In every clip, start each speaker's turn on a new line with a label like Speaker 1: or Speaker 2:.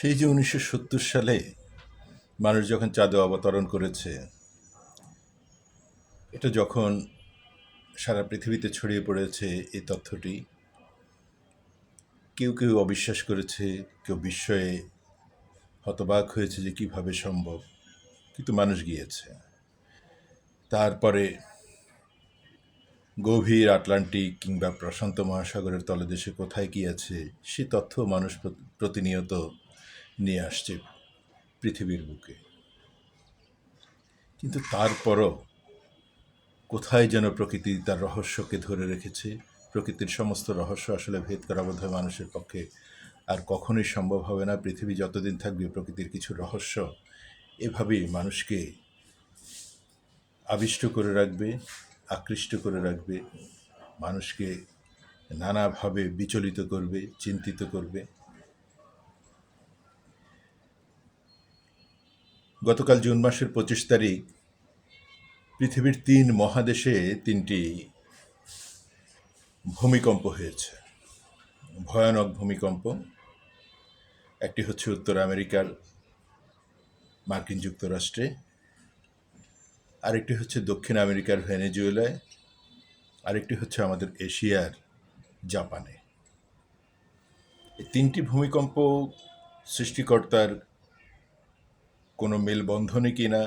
Speaker 1: সেই যে ১৯৭০ সালে মানুষ যখন চাঁদে অবতরণ করেছে, এটা যখন সারা পৃথিবীতে ছড়িয়ে পড়েছে এই তথ্যটি, কেউ কেউ অবিশ্বাস করেছে, কেউ বিস্ময়ে হতবাক হয়েছে যে কিভাবে সম্ভব। কিন্তু মানুষ গিয়েছে। তারপরে গভীর আটলান্টিক কিংবা প্রশান্ত মহাসাগরের তলদেশে কোথায় কী আছে সে তথ্য মানুষ প্রতিনিয়ত নিয়ে আসছে পৃথিবীর বুকে। কিন্তু তারপরও কোথায় যেন প্রকৃতি তার রহস্যকে ধরে রেখেছে। প্রকৃতির সমস্ত রহস্য আসলে ভেদ করা বোধহয় মানুষের পক্ষে আর কখনোই সম্ভব হবে না। পৃথিবী যতদিন থাকবে প্রকৃতির কিছু রহস্য এভাবেই মানুষকে আবিষ্ট করে রাখবে, আকৃষ্ট করে রাখবে, মানুষকে নানাভাবে বিচলিত করবে, চিন্তিত করবে। গতকাল জুন মাসের ২৫ তারিখ পৃথিবীর ৩ মহাদেশে ৩টি ভূমিকম্প হয়েছে, ভয়ানক ভূমিকম্প। একটি হচ্ছে উত্তর আমেরিকার মার্কিন যুক্তরাষ্ট্রে, আরেকটি হচ্ছে দক্ষিণ আমেরিকার ভেনেজুয়েলায়, আরেকটি হচ্ছে আমাদের এশিয়ার জাপানে। এই ৩টি ভূমিকম্প সৃষ্টিকর্তার কোনো মেলবন্ধনে কিনা,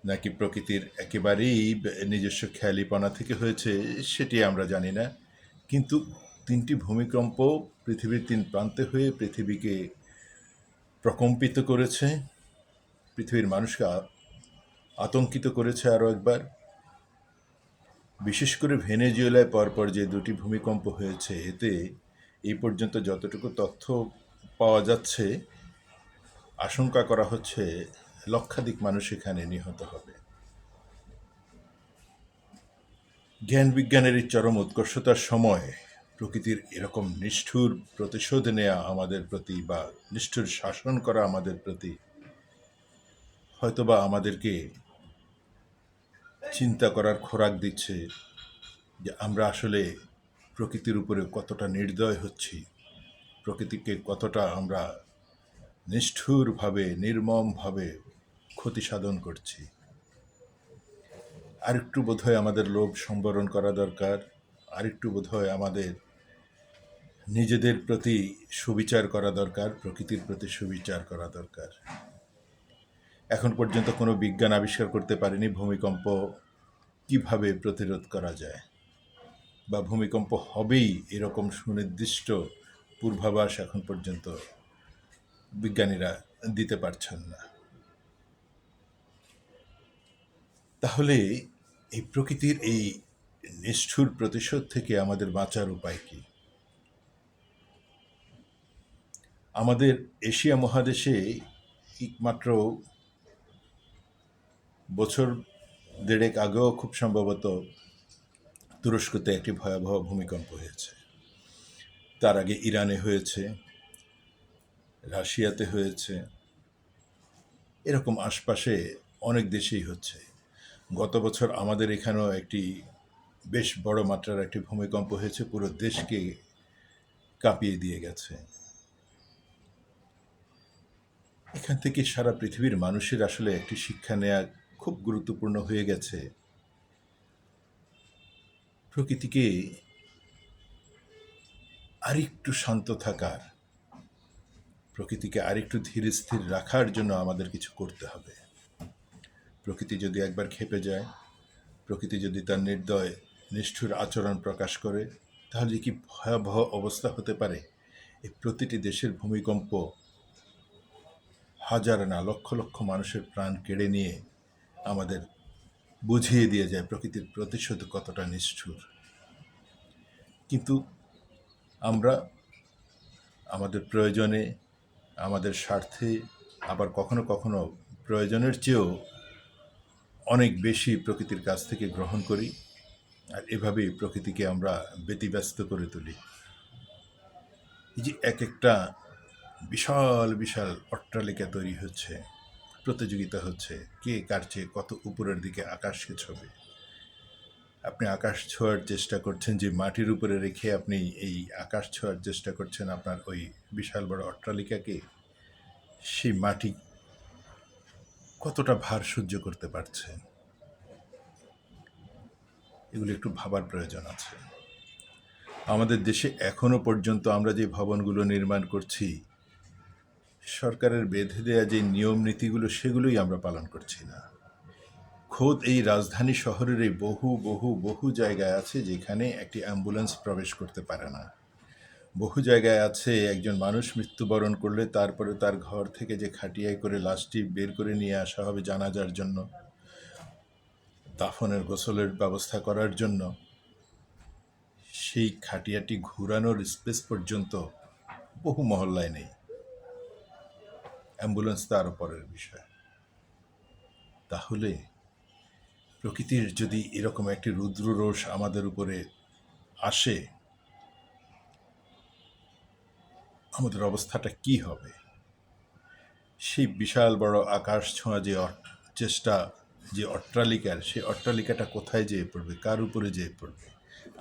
Speaker 1: নাকি প্রকৃতির একেবারেই নিজস্ব খেয়ালিপনা থেকে হয়েছে সেটি আমরা জানি না। কিন্তু ৩টি ভূমিকম্প পৃথিবীর ৩ প্রান্তে হয়ে পৃথিবীকে প্রকম্পিত করেছে, পৃথিবীর মানুষকে আতঙ্কিত করেছে আরও একবার। বিশেষ করে ভেনেজুয়েলায় পরপর যে ২টি ভূমিকম্প হয়েছে, এতে এই পর্যন্ত যতটুকু তথ্য পাওয়া যাচ্ছে, আশঙ্কা করা হচ্ছে লক্ষাধিক মানুষ এখানে নিহত হবে। জ্ঞান বিজ্ঞানের এই চরম উৎকর্ষতার সময় প্রকৃতির এরকম নিষ্ঠুর প্রতিশোধ নেওয়া আমাদের প্রতি, বা নিষ্ঠুর শাসন করা আমাদের প্রতি, হয়তোবা আমাদেরকে চিন্তা করার খোরাক দিচ্ছে যে আমরা আসলে প্রকৃতির উপরে কতটা নির্দয় হচ্ছি, প্রকৃতিকে কতটা আমরা নিষ্ঠুরভাবে, নির্মমভাবে ক্ষতি সাধন করছি। আরেকটু বোধহয় আমাদের লোভ সম্বরণ করা দরকার, আরেকটু বোধহয় আমাদের নিজেদের প্রতি সুবিচার করা দরকার, প্রকৃতির প্রতি সুবিচার করা দরকার। এখন পর্যন্ত কোনো বিজ্ঞান আবিষ্কার করতে পারেনি ভূমিকম্প কিভাবে প্রতিরোধ করা যায়, বা ভূমিকম্প হবেই এরকম সুনির্দিষ্ট পূর্বাভাস এখন পর্যন্ত বিজ্ঞানীরা দিতে পারছেন না। তাহলে এই প্রকৃতির এই নিষ্ঠুর প্রতিশোধ থেকে আমাদের বাঁচার উপায় কি? আমাদের এশিয়া মহাদেশে মাত্র বছর দেড়েক আগেও খুব সম্ভবত তুরস্কতে একটি ভয়াবহ ভূমিকম্প হয়েছে। তার আগে ইরানে হয়েছে, রাশিয়াতে হয়েছে, এরকম আশপাশে অনেক দেশেই হচ্ছে। গত বছর আমাদের এখানেও একটি বেশ বড় মাত্রার একটি ভূমিকম্প হয়েছে, পুরো দেশকে কাঁপিয়ে দিয়ে গেছে। এখান থেকে সারা পৃথিবীর মানুষের আসলে একটি শিক্ষা নেওয়া খুব গুরুত্বপূর্ণ হয়ে গেছে। প্রকৃতিকে আরেকটু শান্ত থাকার, প্রকৃতিকে আরেকটু ধীর স্থির রাখার জন্য আমাদের কিছু করতে হবে। প্রকৃতি যদি একবার ক্ষেপে যায়, প্রকৃতি যদি তার নির্দয় নিষ্ঠুর আচরণ প্রকাশ করে, তাহলে কি ভয়াবহ অবস্থা হতে পারে। এই প্রতিটি দেশের ভূমিকম্প হাজার না লক্ষ লক্ষ মানুষের প্রাণ কেড়ে নিয়ে আমাদের বুঝিয়ে দিয়ে যায় প্রকৃতির প্রতিশোধ কতটা নিষ্ঠুর। কিন্তু আমরা আমাদের প্রয়োজনে, আমাদের স্বার্থে, আবার কখনো কখনো প্রয়োজনের চেয়েও অনেক বেশি প্রকৃতির কাছ থেকে গ্রহণ করি, আর এভাবেই প্রকৃতিকে আমরা ব্যতিব্যস্ত করে তুলি। এই যে এক একটা বিশাল বিশাল অট্টালিকা তৈরি হচ্ছে, প্রতিযোগিতা হচ্ছে কে কার চেয়ে কত উপরের দিকে আকাশকে ছোঁবে। আপনি আকাশ ছোঁয়ার চেষ্টা করছেন, যে মাটির উপরে রেখে আপনি এই আকাশ ছোঁয়ার চেষ্টা করছেন আপনার ওই বিশাল বড় অট্টালিকাকে, সেই মাটি কতটা ভার সহ্য করতে পারছে, এগুলো একটু ভাবার প্রয়োজন আছে। আমাদের দেশে এখনো পর্যন্ত আমরা যে ভবনগুলো নির্মাণ করছি, সরকারের বেঁধে দেয়া যে নিয়ম নীতিগুলো সেগুলোই আমরা পালন করছি না। খোদ এই রাজধানী শহরের এই বহু বহু বহু জায়গায় আছে যেখানে একটি অ্যাম্বুলেন্স প্রবেশ করতে পারে না। বহু জায়গায় আছে একজন মানুষ মৃত্যুবরণ করলে তারপরে তার ঘর থেকে যে খাটিয়ায় করে লাশটি বের করে নিয়ে আসা হবে জানাজার জন্য, দাফনের গোসলের ব্যবস্থা করার জন্য, সেই খাটিয়াটি ঘুরানোর স্পেস পর্যন্ত বহু মহল্লায় নেই। অ্যাম্বুলেন্স তো আরও পরের বিষয়। তাহলে প্রকৃতির যদি এরকম একটি রুদ্ররোষ আমাদের উপরে আসে, আমাদের অবস্থাটা কি হবে? সেই বিশাল বড় আকাশ ছোঁয়া যে চেষ্টা, যে অট্টালিকার, সেই অট্টালিকাটা কোথায় যেয়ে পড়বে, কার উপরে যেয়ে পড়বে,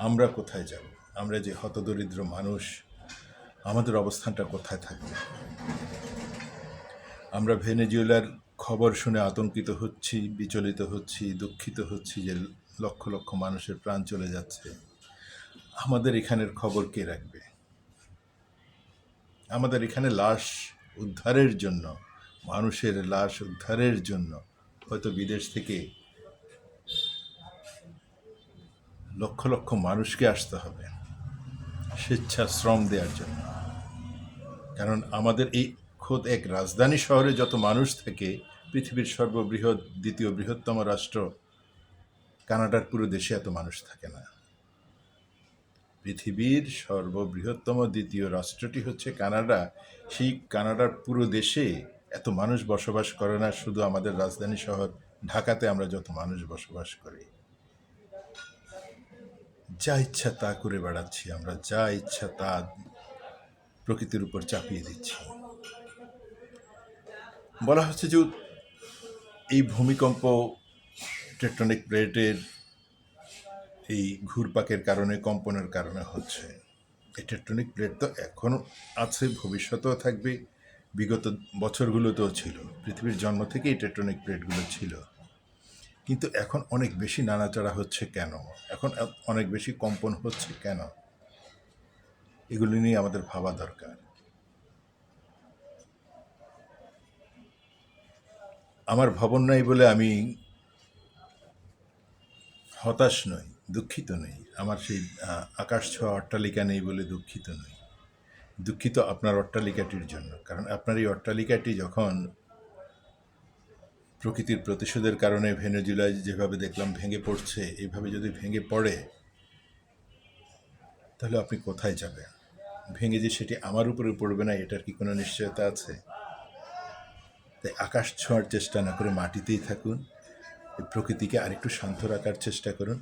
Speaker 1: আমরা কোথায় যাব? আমরা যে হতদরিদ্র মানুষ, আমাদের অবস্থানটা কোথায় থাকবে? আমরা ভেনেজুয়েলার খবর শুনে আতঙ্কিত হচ্ছি, বিচলিত হচ্ছি, দুঃখিত হচ্ছি যে লক্ষ লক্ষ মানুষের প্রাণ চলে যাচ্ছে। আমাদের এখানের খবর কে রাখবে? আমাদের এখানে লাশ উদ্ধারের জন্য, মানুষের লাশ উদ্ধারের জন্য হয়তো বিদেশ থেকে লক্ষ লক্ষ মানুষকে আসতে হবে স্বেচ্ছাশ্রম দেওয়ার জন্য। কারণ আমাদের এই খোদ এক রাজধানী শহরে যত মানুষ থাকে, পৃথিবীর সর্ববৃহৎ দ্বিতীয় বৃহত্তম রাষ্ট্র কানাডার পুরো দেশে এত মানুষ থাকে না। পৃথিবীর সর্ববৃহত্তম দ্বিতীয় রাষ্ট্রটি হচ্ছে কানাডা। সেই কানাডার পুরো দেশে এত মানুষ বসবাস করে না, শুধু আমাদের রাজধানী শহর ঢাকাতে আমরা যত মানুষ বসবাস করি। যা ইচ্ছা তা করে বেড়াচ্ছি আমরা, যা ইচ্ছা তা প্রকৃতির উপর চাপিয়ে দিচ্ছি। বলা হচ্ছে যে এই ভূমিকম্প টেকটনিক প্লেটের এই ঘুরপাকের কারণে, কম্পনের কারণে হচ্ছে। এই টেকটনিক প্লেট তো এখনও আছে, ভবিষ্যতেও থাকবে, বিগত বছরগুলোতেও ছিল। পৃথিবীর জন্ম থেকে এই টেকটনিক প্লেটগুলো ছিল, কিন্তু এখন অনেক বেশি নাড়াচাড়া হচ্ছে কেন? এখন অনেক বেশি কম্পন হচ্ছে কেন? এগুলি নিয়ে আমাদের ভাবা দরকার। আমার ভবন নাই বলে আমি হতাশ নই, দুঃখিত নই। আমার সেই আকাশ ছোঁয়া অট্টালিকা নেই বলে দুঃখিত নই। দুঃখিত আপনার অট্টালিকাটির জন্য। কারণ আপনার এই অট্টালিকাটি যখন প্রকৃতির প্রতিশোধের কারণে ভেনেজুয়েলায় যেভাবে দেখলাম ভেঙে পড়ছে, এইভাবে যদি ভেঙে পড়ে তাহলে আপনি কোথায় যাবেন? ভেঙে যে সেটি আমার উপরে পড়বে না, এটার কি কোনো নিশ্চয়তা আছে? তাই আকাশ ছোঁয়ার চেষ্টা না করে মাটিতেই থাকুন, প্রকৃতিকে আরেকটু শান্ত রাখার চেষ্টা করুন।